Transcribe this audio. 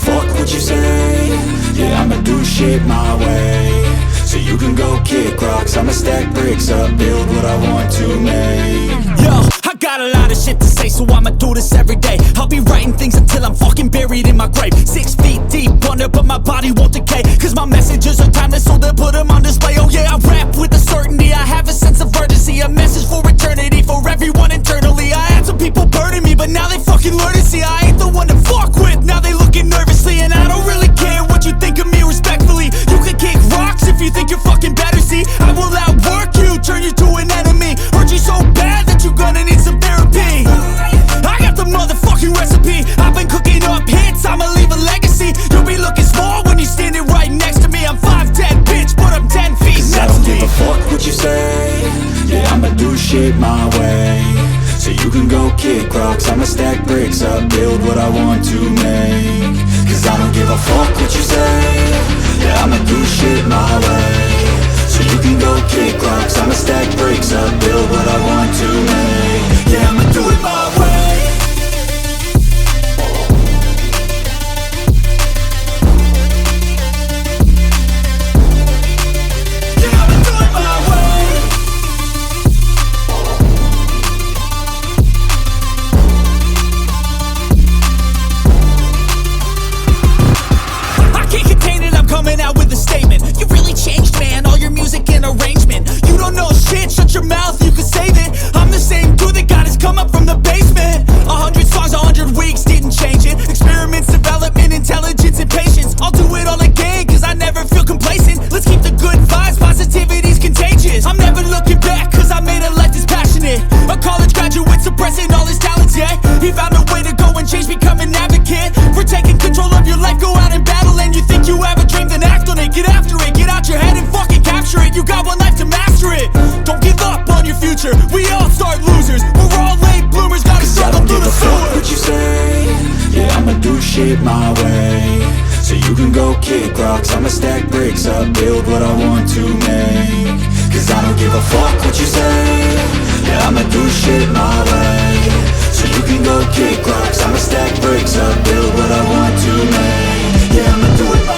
fuck what you say. Yeah, I'ma do shit my way. So you can go kick rocks, I'ma stack bricks up, build what I want to make. Yo, I got a lot of shit to say, so I'ma do this every day. I'll be writing things until I'm fucking buried in my grave. 6 feet deep under, but my body won't decay, cause my messages are timeless, so they'll put them on display. Oh yeah, I rap with a certainty, I have a sense of urgency, a message for eternity, for everyone internally. I had some people burning me, but now they fucking learn to see I ain't the one to fuck with. Now they looking nervously, and I don't really care what you think of me, respectfully. You can kick rocks if you think you're fucking better, see I will outwork you, turn you to an enemy. Hurt you so bad that you're gonna need some therapy. I got the motherfucking recipe, I've been cooking up hits, I'ma leave a legacy. You'll be looking small when you're standing right next to me. I'm 5'10", bitch, but I'm 10 feet next to me. I don't give a fuck what you say. Yeah, I'ma do shit my way. So you can go kick rocks, I'ma stack bricks up, build what I want to make. Cause I don't give a fuck what you say. Yeah, I'ma do shit my way. So you can go kick rocks, I'ma stack bricks up, build what I want to make. Yeah, I'ma do it my way. Shut your mouth, you can save it. I'm the same dude that got his come up from the basement. 100 songs, 100 weeks, didn't change it. Experiments, development, intelligence, and patience. I'll do it all again, cause I never feel complacent. Let's keep the good vibes, positivity's contagious. I'm never looking back, cause I made a life that's passionate. A college graduate suppressing all his talents, yeah. He found a way to go and change, become an advocate for taking control of your life, go out and battle. And you think you have a dream, then act on it. Get after it, get out your head and fucking capture it. You got one life to master it. Don't give up on your future, we all start losers. We're all late bloomers, gotta struggle through the sewer. Fuck what you say. Yeah, I'ma do shit my way. So you can go kick rocks, I'ma stack bricks up, build what I want to make. Cause I don't give a fuck what you say. Yeah, I'ma do shit my way. So you can go kick rocks, I'ma stack bricks up, build what I want to make. Yeah, I'ma do it my way.